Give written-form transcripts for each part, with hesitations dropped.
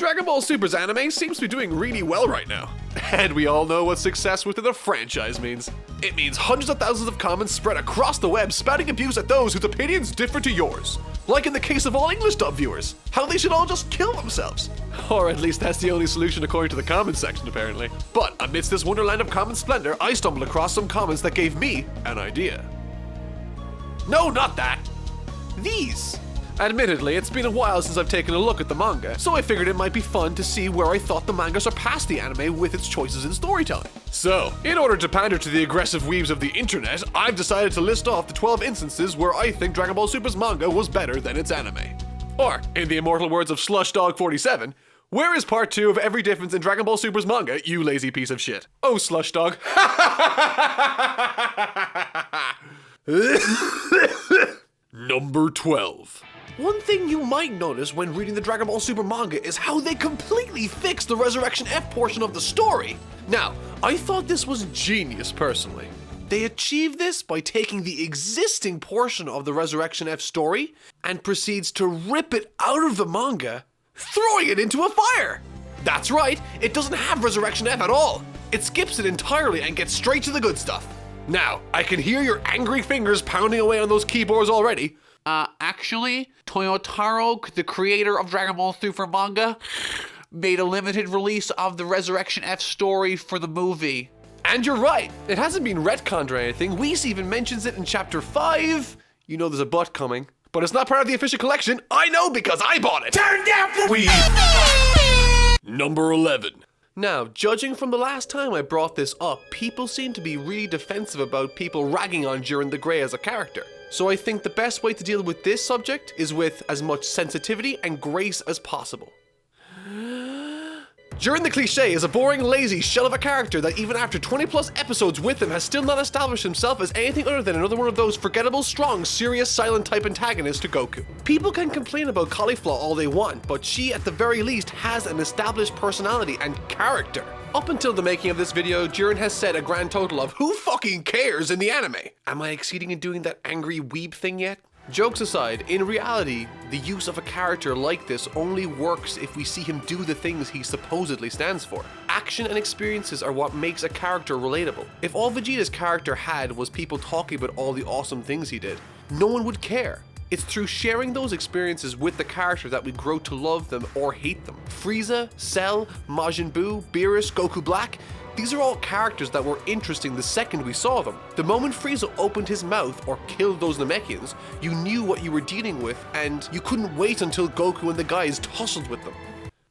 Dragon Ball Super's anime seems to be doing really well right now. And we all know what success within a franchise means. It means hundreds of thousands of comments spread across the web spouting abuse at those whose opinions differ to yours. Like in the case of all English dub viewers, how they should all just kill themselves. Or at least that's the only solution according to the comments section apparently. But amidst this wonderland of comment splendor, I stumbled across some comments that gave me an idea. No, not that. These. Admittedly, it's been a while since I've taken a look at the manga, so I figured it might be fun to see where I thought the manga surpassed the anime with its choices in storytelling. So, in order to pander to the aggressive weebs of the internet, I've decided to list off the 12 instances where I think Dragon Ball Super's manga was better than its anime. Or, in the immortal words of SlushDog47, where is part 2 of every difference in Dragon Ball Super's manga, you lazy piece of shit? Oh, Slushdog. Number 12. One thing you might notice when reading the Dragon Ball Super manga is how they completely fixed the Resurrection F portion of the story. Now, I thought this was genius personally. They achieved this by taking the existing portion of the Resurrection F story and proceeds to rip it out of the manga, throwing it into a fire. That's right, it doesn't have Resurrection F at all. It skips it entirely and gets straight to the good stuff. Now, I can hear your angry fingers pounding away on those keyboards already. Actually, Toyotaro, the creator of Dragon Ball Super manga, made a limited release of the Resurrection F story for the movie. And you're right, it hasn't been retconned or anything. Whis even mentions it in chapter 5. You know there's a but coming. But it's not part of the official collection. I know because I bought it. Turn down for Whis! Number 11. Now, judging from the last time I brought this up, people seem to be really defensive about people ragging on Jiren the Grey as a character. So I think the best way to deal with this subject is with as much sensitivity and grace as possible. Jiren the Cliché is a boring, lazy shell of a character that even after 20 plus episodes with him has still not established himself as anything other than another one of those forgettable, strong, serious, silent type antagonists to Goku. People can complain about Cauliflaw all they want, but she at the very least has an established personality and character. Up until the making of this video, Jiren has said a grand total of who fucking cares in the anime? Am I exceeding in doing that angry weeb thing yet? Jokes aside, in reality, the use of a character like this only works if we see him do the things he supposedly stands for. Action and experiences are what makes a character relatable. If all Vegeta's character had was people talking about all the awesome things he did, no one would care. It's through sharing those experiences with the character that we grow to love them or hate them. Frieza, Cell, Majin Buu, Beerus, Goku Black, these are all characters that were interesting the second we saw them. The moment Frieza opened his mouth or killed those Namekians, you knew what you were dealing with and you couldn't wait until Goku and the guys tussled with them.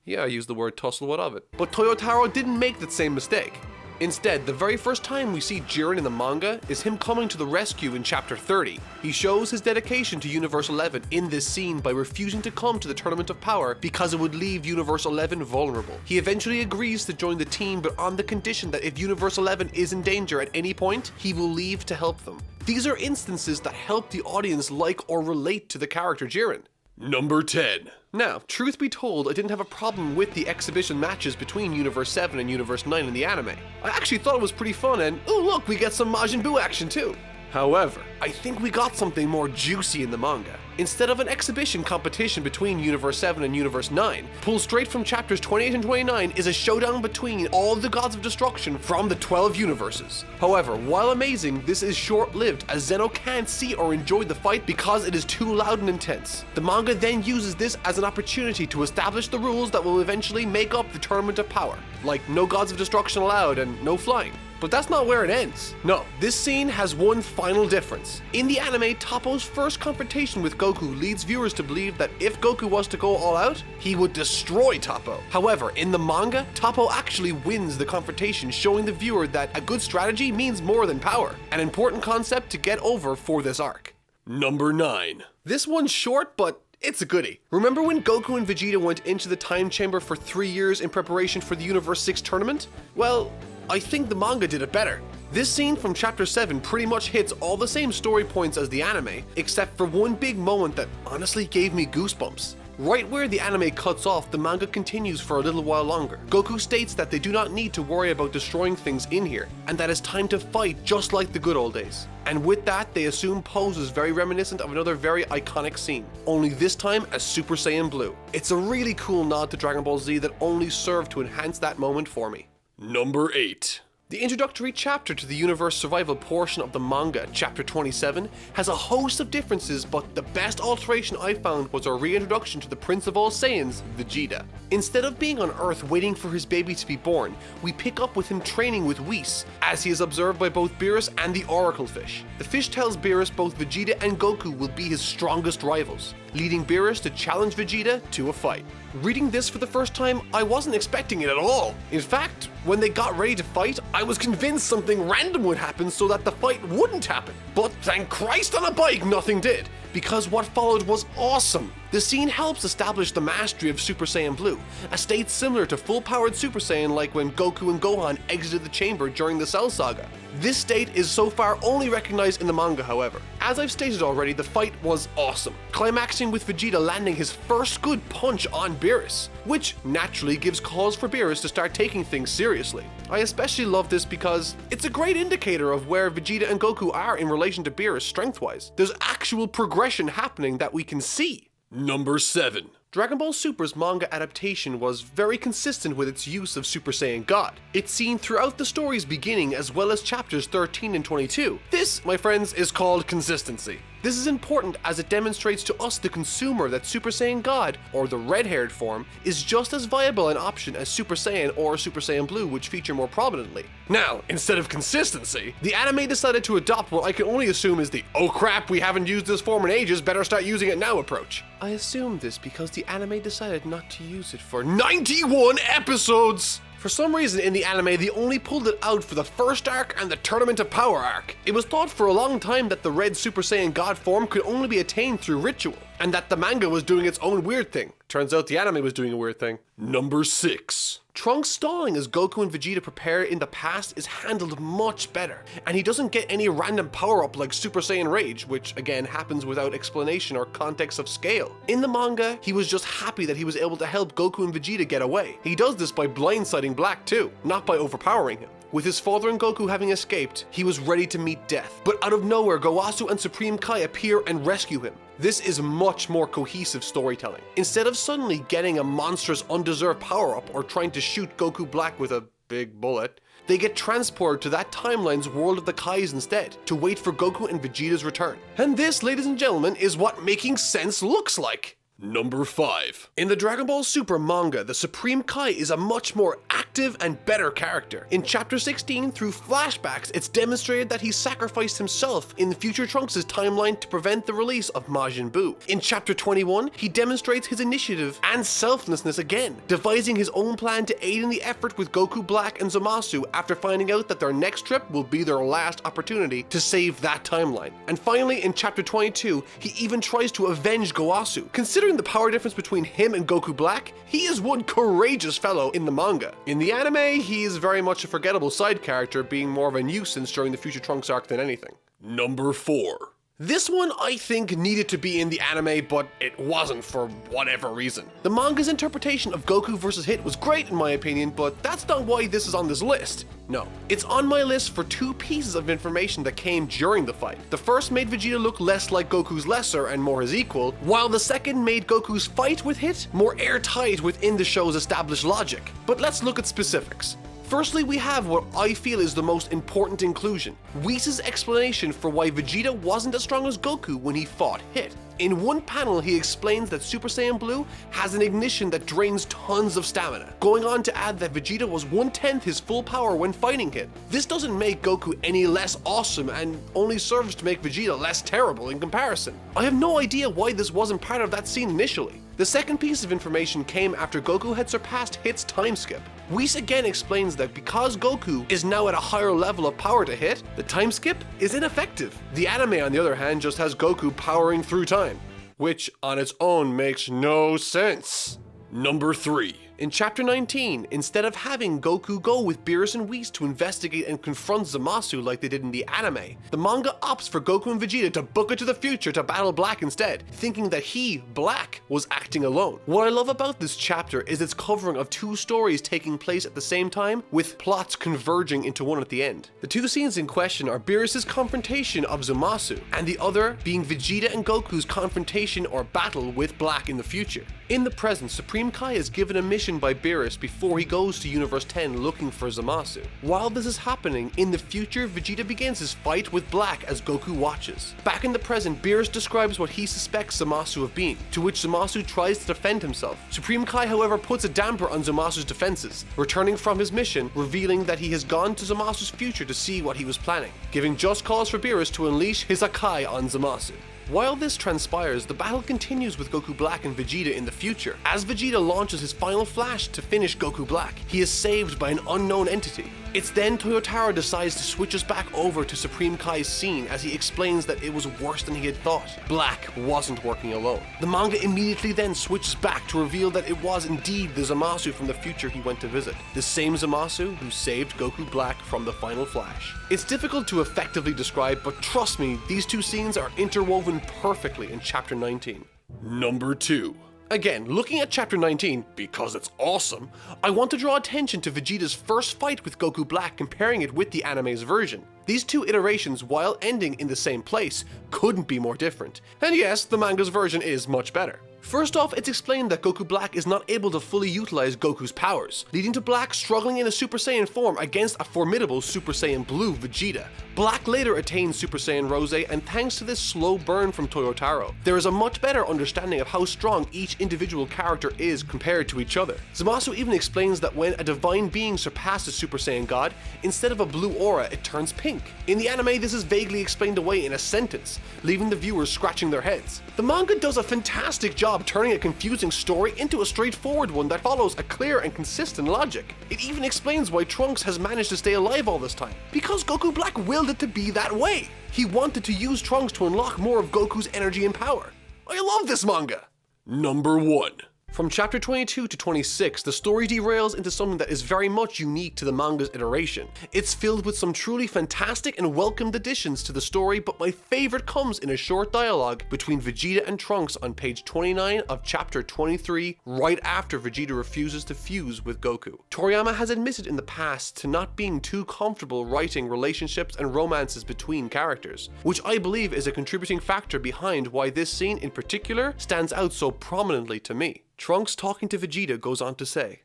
Yeah, I used the word tussle, what of it? But Toyotaro didn't make that same mistake. Instead, the very first time we see Jiren in the manga is him coming to the rescue in chapter 30. He shows his dedication to Universe 11 in this scene by refusing to come to the Tournament of Power because it would leave Universe 11 vulnerable. He eventually agrees to join the team, but on the condition that if Universe 11 is in danger at any point, he will leave to help them. These are instances that help the audience like or relate to the character Jiren. Number 10. Now, truth be told, I didn't have a problem with the exhibition matches between Universe 7 and Universe 9 in the anime. I actually thought it was pretty fun and, oh look, we get some Majin Buu action too. However, I think we got something more juicy in the manga. Instead of an exhibition competition between Universe 7 and Universe 9, pulled straight from chapters 28 and 29 is a showdown between all the gods of destruction from the 12 universes. However, while amazing, this is short-lived as Zeno can't see or enjoy the fight because it is too loud and intense. The manga then uses this as an opportunity to establish the rules that will eventually make up the Tournament of Power, like no gods of destruction allowed and no flying. But that's not where it ends. No, this scene has one final difference. In the anime, Toppo's first confrontation with Goku leads viewers to believe that if Goku was to go all out, he would destroy Toppo. However, in the manga, Toppo actually wins the confrontation, showing the viewer that a good strategy means more than power, an important concept to get over for this arc. Number 9. This one's short, but it's a goodie. Remember when Goku and Vegeta went into the time chamber for 3 years in preparation for the Universe 6 tournament? Well, I think the manga did it better. This scene from chapter 7 pretty much hits all the same story points as the anime, except for one big moment that honestly gave me goosebumps. Right where the anime cuts off, the manga continues for a little while longer. Goku states that they do not need to worry about destroying things in here, and that it's time to fight just like the good old days. And with that, they assume pose is very reminiscent of another very iconic scene, only this time as Super Saiyan Blue. It's a really cool nod to Dragon Ball Z that only served to enhance that moment for me. Number 8. The introductory chapter to the universe survival portion of the manga, chapter 27, has a host of differences, but the best alteration I found was our reintroduction to the Prince of All Saiyans, Vegeta. Instead of being on Earth waiting for his baby to be born, we pick up with him training with Whis, as he is observed by both Beerus and the Oracle Fish. The fish tells Beerus both Vegeta and Goku will be his strongest rivals, leading Beerus to challenge Vegeta to a fight. Reading this for the first time, I wasn't expecting it at all. In fact, when they got ready to fight, I was convinced something random would happen so that the fight wouldn't happen. But thank Christ on a bike nothing did, because what followed was awesome. The scene helps establish the mastery of Super Saiyan Blue, a state similar to full-powered Super Saiyan like when Goku and Gohan exited the chamber during the Cell Saga. This state is so far only recognized in the manga, however. As I've stated already, the fight was awesome, climaxing with Vegeta landing his first good punch on Beerus, which naturally gives cause for Beerus to start taking things seriously. I especially love this because it's a great indicator of where Vegeta and Goku are in relation to Beerus strength-wise. There's actual progression happening that we can see. Number 7. Dragon Ball Super's manga adaptation was very consistent with its use of Super Saiyan God. It's seen throughout the story's beginning as well as chapters 13 and 22. This, my friends, is called consistency. This is important as it demonstrates to us the consumer that Super Saiyan God, or the red-haired form, is just as viable an option as Super Saiyan or Super Saiyan Blue, which feature more prominently. Now, instead of consistency, the anime decided to adopt what I can only assume is the "oh crap, we haven't used this form in ages, better start using it now" approach. I assume this because the anime decided not to use it for 91 episodes! For some reason in the anime, they only pulled it out for the first arc and the Tournament of Power arc. It was thought for a long time that the red Super Saiyan God form could only be attained through ritual, and that the manga was doing its own weird thing. Turns out the anime was doing a weird thing. Number 6. Trunks stalling as Goku and Vegeta prepare in the past is handled much better, and he doesn't get any random power-up like Super Saiyan Rage, which again happens without explanation or context of scale. In the manga, he was just happy that he was able to help Goku and Vegeta get away. He does this by blindsiding Black too, not by overpowering him. With his father and Goku having escaped, he was ready to meet death, but out of nowhere, Gowasu and Supreme Kai appear and rescue him. This is much more cohesive storytelling. Instead of suddenly getting a monstrous undeserved power-up or trying to shoot Goku Black with a big bullet, they get transported to that timeline's world of the Kais instead, to wait for Goku and Vegeta's return. And this, ladies and gentlemen, is what making sense looks like. Number 5. In the Dragon Ball Super manga, the Supreme Kai is a much more active and better character. In chapter 16, through flashbacks, it's demonstrated that he sacrificed himself in future Trunks' timeline to prevent the release of Majin Buu. In chapter 21, he demonstrates his initiative and selflessness again, devising his own plan to aid in the effort with Goku Black and Zamasu after finding out that their next trip will be their last opportunity to save that timeline. And finally, in chapter 22, he even tries to avenge Gowasu. Considering the power difference between him and Goku Black, he is one courageous fellow in the manga. In the anime, he is very much a forgettable side character, being more of a nuisance during the Future Trunks arc than anything. Number 4. This one I think needed to be in the anime, but it wasn't for whatever reason. The manga's interpretation of Goku vs. Hit was great in my opinion, but that's not why this is on this list. No, it's on my list for 2 pieces of information that came during the fight. The first made Vegeta look less like Goku's lesser and more his equal, while the second made Goku's fight with Hit more airtight within the show's established logic. But let's look at specifics. Firstly, we have what I feel is the most important inclusion, Whis' explanation for why Vegeta wasn't as strong as Goku when he fought Hit. In one panel, he explains that Super Saiyan Blue has an ignition that drains tons of stamina, going on to add that Vegeta was 1/10 his full power when fighting Hit. This doesn't make Goku any less awesome and only serves to make Vegeta less terrible in comparison. I have no idea why this wasn't part of that scene initially. The second piece of information came after Goku had surpassed Hit's time skip. Whis again explains that because Goku is now at a higher level of power to Hit, the time skip is ineffective. The anime, on the other hand, just has Goku powering through time, which on its own makes no sense. Number 3. In Chapter 19, instead of having Goku go with Beerus and Whis to investigate and confront Zamasu like they did in the anime, the manga opts for Goku and Vegeta to book it to the future to battle Black instead, thinking that he, Black, was acting alone. What I love about this chapter is its covering of two stories taking place at the same time, with plots converging into one at the end. The two scenes in question are Beerus' confrontation of Zamasu, and the other being Vegeta and Goku's confrontation or battle with Black in the future. In the present, Supreme Kai is given a mission by Beerus before he goes to Universe 10 looking for Zamasu. While this is happening, in the future, Vegeta begins his fight with Black as Goku watches. Back in the present, Beerus describes what he suspects Zamasu of being, to which Zamasu tries to defend himself. Supreme Kai, however, puts a damper on Zamasu's defenses, returning from his mission, revealing that he has gone to Zamasu's future to see what he was planning, giving just cause for Beerus to unleash his Akai on Zamasu. While this transpires, the battle continues with Goku Black and Vegeta in the future. As Vegeta launches his final flash to finish Goku Black, he is saved by an unknown entity. It's then Toyotaro decides to switch us back over to Supreme Kai's scene as he explains that it was worse than he had thought. Black wasn't working alone. The manga immediately then switches back to reveal that it was indeed the Zamasu from the future he went to visit. The same Zamasu who saved Goku Black from the final flash. It's difficult to effectively describe, but trust me, these two scenes are interwoven perfectly in Chapter 19. Number 2. Again, looking at Chapter 19, because it's awesome, I want to draw attention to Vegeta's first fight with Goku Black, comparing it with the anime's version. These two iterations, while ending in the same place, couldn't be more different. And yes, the manga's version is much better. First off, it's explained that Goku Black is not able to fully utilize Goku's powers, leading to Black struggling in a Super Saiyan form against a formidable Super Saiyan Blue Vegeta. Black later attains Super Saiyan Rose, and thanks to this slow burn from Toyotaro, there is a much better understanding of how strong each individual character is compared to each other. Zamasu even explains that when a divine being surpasses Super Saiyan God, instead of a blue aura, it turns pink. In the anime, this is vaguely explained away in a sentence, leaving the viewers scratching their heads. The manga does a fantastic job turning a confusing story into a straightforward one that follows a clear and consistent logic. It even explains why Trunks has managed to stay alive all this time. Because Goku Black willed it to be that way. He wanted to use Trunks to unlock more of Goku's energy and power. I love this manga! Number 1. From chapter 22 to 26, the story derails into something that is very much unique to the manga's iteration. It's filled with some truly fantastic and welcomed additions to the story, but my favorite comes in a short dialogue between Vegeta and Trunks on page 29 of chapter 23, right after Vegeta refuses to fuse with Goku. Toriyama has admitted in the past to not being too comfortable writing relationships and romances between characters, which I believe is a contributing factor behind why this scene in particular stands out so prominently to me. Trunks talking to Vegeta goes on to say,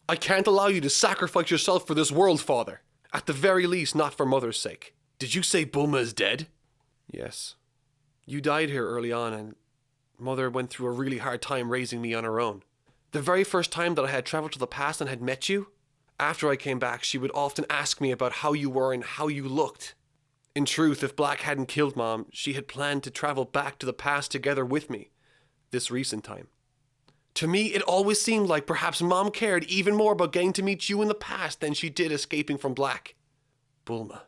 "I can't allow you to sacrifice yourself for this world, father. At the very least, not for mother's sake. Did you say Booma is dead?" "Yes. You died here early on, and mother went through a really hard time raising me on her own. The very first time that I had traveled to the past and had met you, after I came back, she would often ask me about how you were and how you looked. In truth, if Black hadn't killed Mom, she had planned to travel back to the past together with me, this recent time. To me, it always seemed like perhaps Mom cared even more about getting to meet you in the past than she did escaping from Black. Bulma.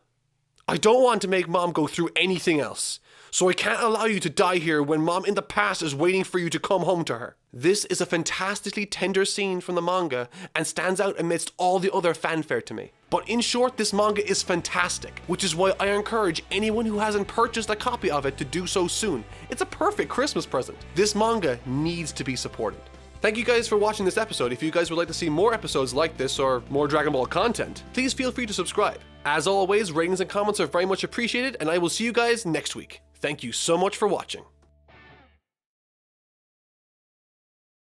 I don't want to make Mom go through anything else, so I can't allow you to die here when Mom in the past is waiting for you to come home to her." This is a fantastically tender scene from the manga and stands out amidst all the other fanfare to me. But in short, this manga is fantastic, which is why I encourage anyone who hasn't purchased a copy of it to do so soon. It's a perfect Christmas present. This manga needs to be supported. Thank you guys for watching this episode. If you guys would like to see more episodes like this or more Dragon Ball content, please feel free to subscribe. As always, ratings and comments are very much appreciated, and I will see you guys next week. Thank you so much for watching.